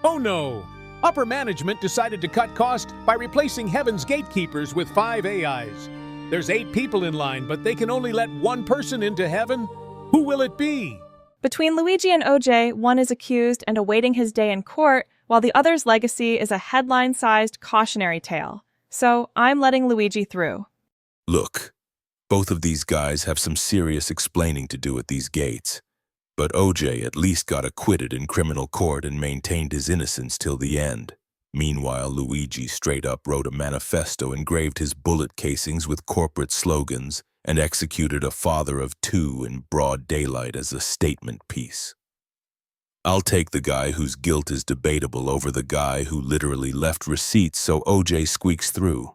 Oh no! Upper management decided to cut costs by replacing Heaven's gatekeepers with 5 AIs. There's 8 people in line, but they can only let one person into heaven. Who will it be? Between Luigi and OJ, one is accused and awaiting his day in court, while the other's legacy is a headline-sized cautionary tale. So I'm letting Luigi through. Look, both of these guys have some serious explaining to do at these gates. But OJ at least got acquitted in criminal court and maintained his innocence till the end. Meanwhile, Luigi straight up wrote a manifesto, engraved his bullet casings with corporate slogans, and executed a father of 2 in broad daylight as a statement piece. I'll take the guy whose guilt is debatable over the guy who literally left receipts so OJ squeaks through.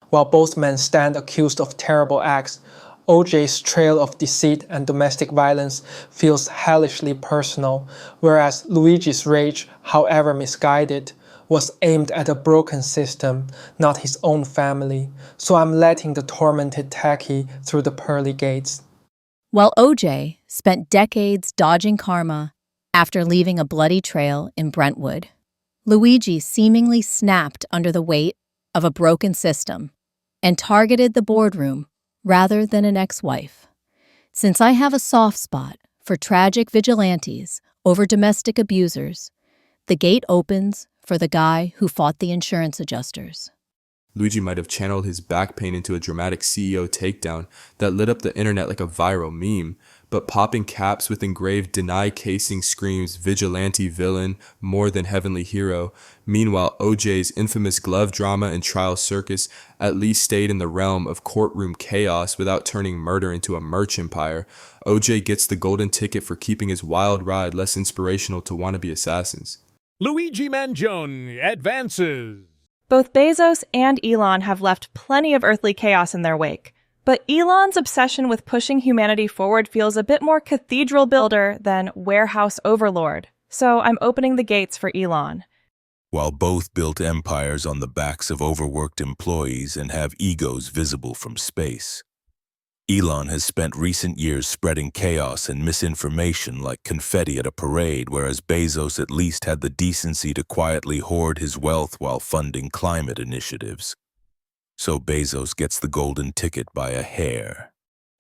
While both men stand accused of terrible acts, OJ's trail of deceit and domestic violence feels hellishly personal, whereas Luigi's rage, however misguided, was aimed at a broken system, not his own family. So I'm letting the tormented techie through the pearly gates. While OJ spent decades dodging karma after leaving a bloody trail in Brentwood, Luigi seemingly snapped under the weight of a broken system and targeted the boardroom rather than an ex-wife. Since I have a soft spot for tragic vigilantes over domestic abusers, the gate opens for the guy who fought the insurance adjusters. Luigi might have channeled his back pain into a dramatic CEO takedown that lit up the internet like a viral meme, but popping caps with engraved "Deny" casing screams vigilante villain more than heavenly hero. Meanwhile, OJ's infamous glove drama and trial circus at least stayed in the realm of courtroom chaos without turning murder into a merch empire. OJ gets the golden ticket for keeping his wild ride less inspirational to wannabe assassins. Luigi Mangione advances. Both Bezos and Elon have left plenty of earthly chaos in their wake. But Elon's obsession with pushing humanity forward feels a bit more cathedral builder than warehouse overlord. So I'm opening the gates for Elon. While both built empires on the backs of overworked employees and have egos visible from space, Elon has spent recent years spreading chaos and misinformation like confetti at a parade, whereas Bezos at least had the decency to quietly hoard his wealth while funding climate initiatives. So Bezos gets the golden ticket by a hair.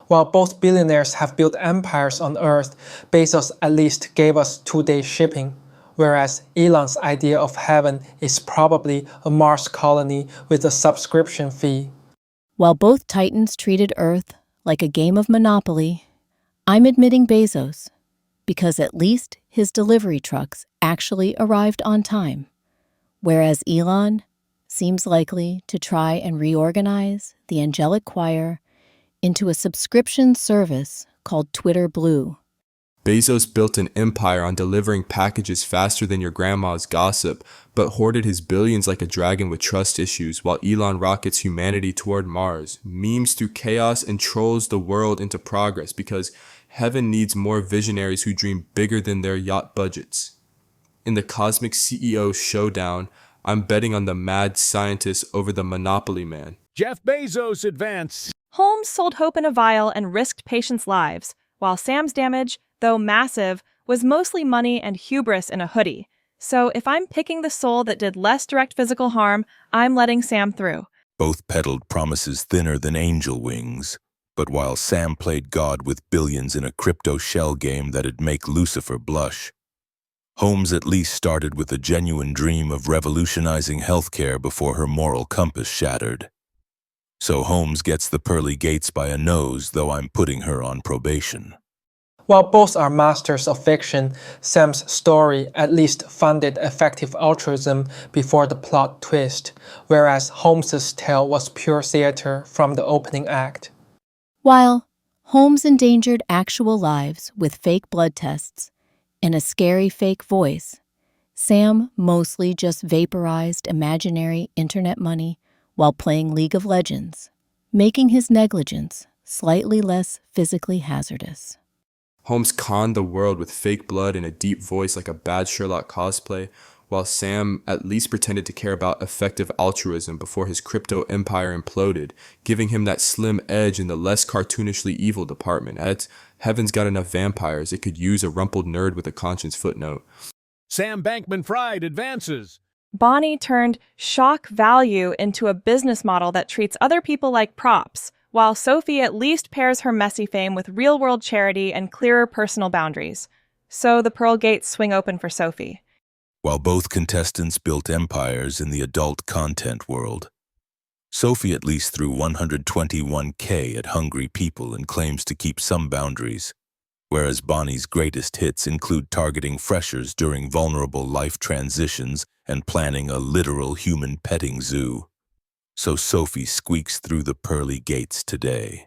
While both billionaires have built empires on Earth, Bezos at least gave us 2-day shipping, whereas Elon's idea of heaven is probably a Mars colony with a subscription fee. While both titans treated Earth like a game of Monopoly, I'm admitting Bezos, because at least his delivery trucks actually arrived on time, whereas Elon seems likely to try and reorganize the angelic choir into a subscription service called Twitter Blue. Bezos built an empire on delivering packages faster than your grandma's gossip, but hoarded his billions like a dragon with trust issues, while Elon rockets humanity toward Mars, memes through chaos, and trolls the world into progress because heaven needs more visionaries who dream bigger than their yacht budgets. In the cosmic CEO showdown, I'm betting on the mad scientist over the Monopoly man. Jeff Bezos advance. Holmes sold hope in a vial and risked patients' lives, while Sam's damage, though massive, was mostly money and hubris in a hoodie. So if I'm picking the soul that did less direct physical harm, I'm letting Sam through. Both peddled promises thinner than angel wings, but while Sam played God with billions in a crypto shell game that'd make Lucifer blush, Holmes at least started with a genuine dream of revolutionizing healthcare before her moral compass shattered. So Holmes gets the pearly gates by a nose, though I'm putting her on probation. While both are masters of fiction, Sam's story at least funded effective altruism before the plot twist, whereas Holmes's tale was pure theater from the opening act. While Holmes endangered actual lives with fake blood tests and a scary fake voice, Sam mostly just vaporized imaginary internet money while playing League of Legends, making his negligence slightly less physically hazardous. Holmes conned the world with fake blood and a deep voice like a bad Sherlock cosplay, while Sam at least pretended to care about effective altruism before his crypto empire imploded, giving him that slim edge in the less cartoonishly evil department. Heaven's got enough vampires, it could use a rumpled nerd with a conscience footnote. Sam Bankman-Fried advances. Bonnie turned shock value into a business model that treats other people like props, while Sophie at least pairs her messy fame with real-world charity and clearer personal boundaries. So the pearl gates swing open for Sophie. While both contestants built empires in the adult content world, Sophie at least threw $121K at hungry people and claims to keep some boundaries, whereas Bonnie's greatest hits include targeting freshers during vulnerable life transitions and planning a literal human petting zoo. So Sophie squeaks through the pearly gates today.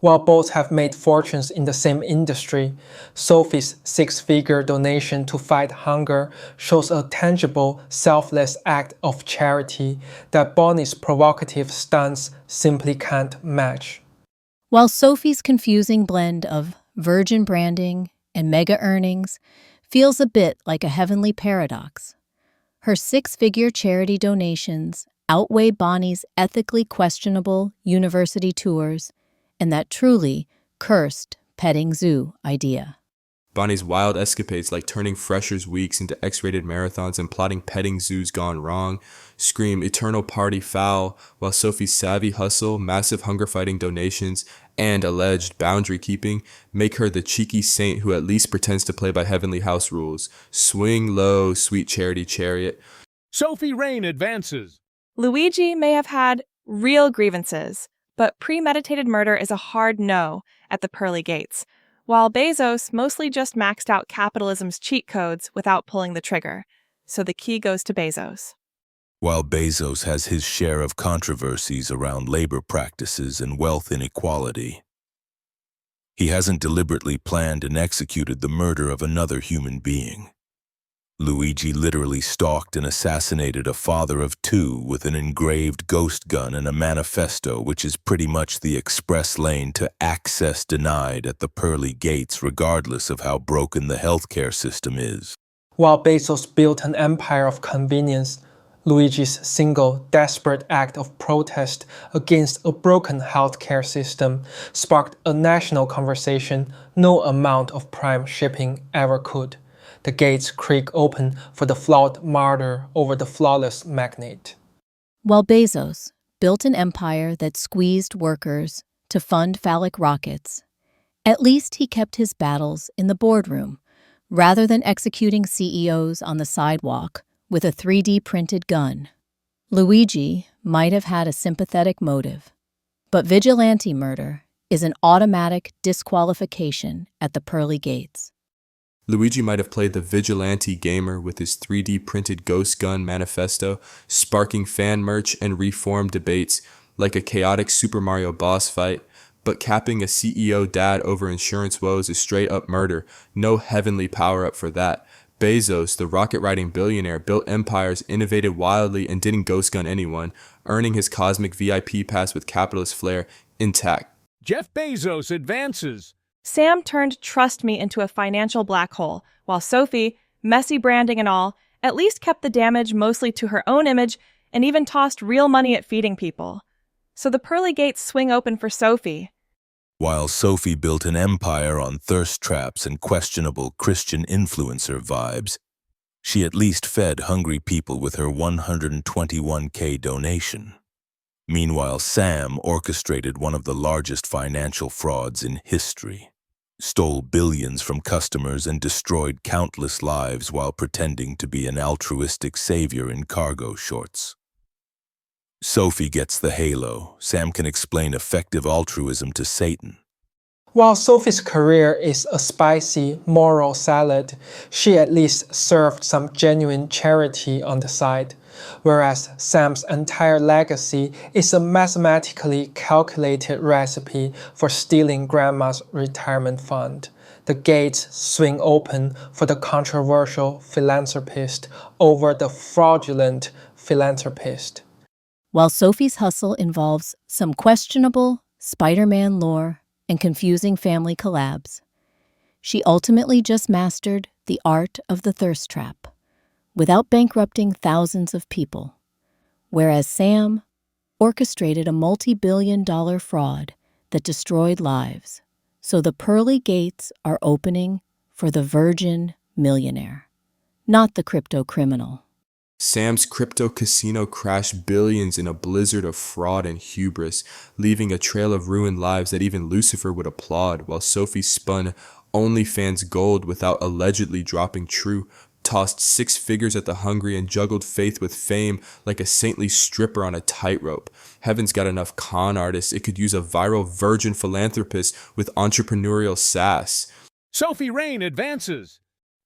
While both have made fortunes in the same industry, Sophie's six-figure donation to fight hunger shows a tangible, selfless act of charity that Bonnie's provocative stunts simply can't match. While Sophie's confusing blend of virgin branding and mega earnings feels a bit like a heavenly paradox, her six-figure charity donations outweigh Bonnie's ethically questionable university tours and that truly cursed petting zoo idea. Bonnie's wild escapades like turning freshers' weeks into X-rated marathons and plotting petting zoos gone wrong scream eternal party foul, while Sophie's savvy hustle, massive hunger-fighting donations, and alleged boundary keeping make her the cheeky saint who at least pretends to play by heavenly house rules. Swing low, sweet charity chariot. Sophie Rain advances. Luigi may have had real grievances, but premeditated murder is a hard no at the pearly gates, while Bezos mostly just maxed out capitalism's cheat codes without pulling the trigger. So the key goes to Bezos. While Bezos has his share of controversies around labor practices and wealth inequality, he hasn't deliberately planned and executed the murder of another human being. Luigi literally stalked and assassinated a father of two with an engraved ghost gun and a manifesto, which is pretty much the express lane to access denied at the pearly gates, regardless of how broken the healthcare system is. While Bezos built an empire of convenience, Luigi's single, desperate act of protest against a broken healthcare system sparked a national conversation no amount of prime shipping ever could. The gates creak open for the flawed martyr over the flawless magnate. While Bezos built an empire that squeezed workers to fund phallic rockets, at least he kept his battles in the boardroom, rather than executing CEOs on the sidewalk with a 3D printed gun. Luigi might have had a sympathetic motive, but vigilante murder is an automatic disqualification at the pearly gates. Luigi might have played the vigilante gamer with his 3D printed ghost gun manifesto, sparking fan merch and reform debates like a chaotic Super Mario boss fight, but capping a CEO dad over insurance woes is straight up murder. No heavenly power up for that. Bezos, the rocket-riding billionaire, built empires, innovated wildly, and didn't ghost gun anyone, earning his cosmic VIP pass with capitalist flair intact. Jeff Bezos advances. Sam turned Trust Me into a financial black hole, while Sophie, messy branding and all, at least kept the damage mostly to her own image and even tossed real money at feeding people. So the pearly gates swing open for Sophie. While Sophie built an empire on thirst traps and questionable Christian influencer vibes, she at least fed hungry people with her $121K donation. Meanwhile, Sam orchestrated one of the largest financial frauds in history, stole billions from customers and destroyed countless lives while pretending to be an altruistic savior in cargo shorts. Sophie gets the halo. Sam can explain effective altruism to Satan. While Sophie's career is a spicy, moral salad, she at least served some genuine charity on the side, whereas Sam's entire legacy is a mathematically calculated recipe for stealing grandma's retirement fund. The gates swing open for the controversial philanthropist over the fraudulent philanthropist. While Sophie's hustle involves some questionable Spider-Man lore and confusing family collabs, she ultimately just mastered the art of the thirst trap without bankrupting thousands of people, whereas Sam orchestrated a multi-billion-dollar fraud that destroyed lives. So the pearly gates are opening for the virgin millionaire. not the crypto criminal. Sam's crypto casino crashed billions in a blizzard of fraud and hubris, leaving a trail of ruined lives that even Lucifer would applaud, while Sophie spun OnlyFans gold without allegedly dropping true, tossed 6 figures at the hungry, and juggled faith with fame like a saintly stripper on a tightrope. Heaven's got enough con artists, it could use a viral virgin philanthropist with entrepreneurial sass. Sophie Rain advances.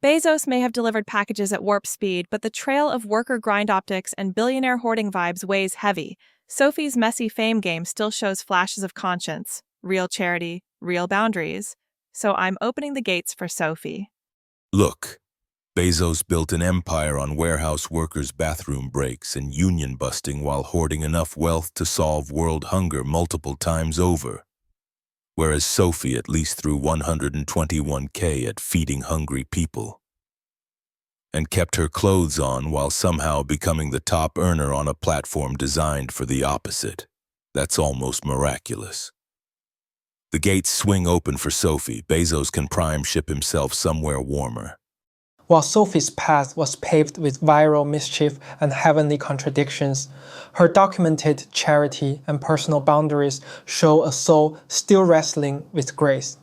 Bezos may have delivered packages at warp speed, but the trail of worker grind optics and billionaire hoarding vibes weighs heavy. Sophie's messy fame game still shows flashes of conscience, real charity, real boundaries. So I'm opening the gates for Sophie. Look, Bezos built an empire on warehouse workers' bathroom breaks and union busting while hoarding enough wealth to solve world hunger multiple times over. Whereas Sophie at least threw $121K at feeding hungry people and kept her clothes on while somehow becoming the top earner on a platform designed for the opposite. That's almost miraculous. The gates swing open for Sophie. Bezos can prime ship himself somewhere warmer. While Sophie's path was paved with viral mischief and heavenly contradictions, her documented charity and personal boundaries show a soul still wrestling with grace.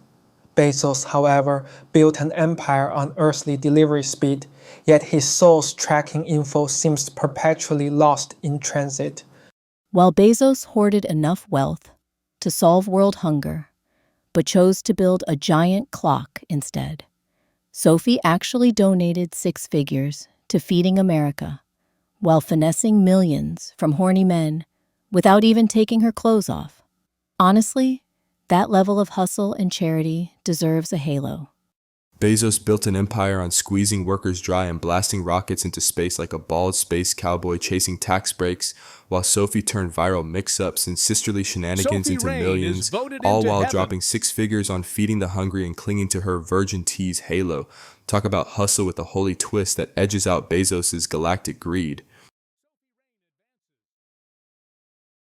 Bezos, however, built an empire on earthly delivery speed, yet his soul's tracking info seems perpetually lost in transit. While Bezos hoarded enough wealth to solve world hunger, but chose to build a giant clock instead, Sophie actually donated 6 figures to Feeding America, while finessing millions from horny men without even taking her clothes off. Honestly, that level of hustle and charity deserves a halo. Bezos built an empire on squeezing workers dry and blasting rockets into space like a bald space cowboy chasing tax breaks, while Sophie turned viral mix-ups and sisterly shenanigans Sophie into Rain millions, is voted all into while heaven. dropping 6 figures on feeding the hungry and clinging to her virgin tees halo. Talk about hustle with a holy twist that edges out Bezos' galactic greed.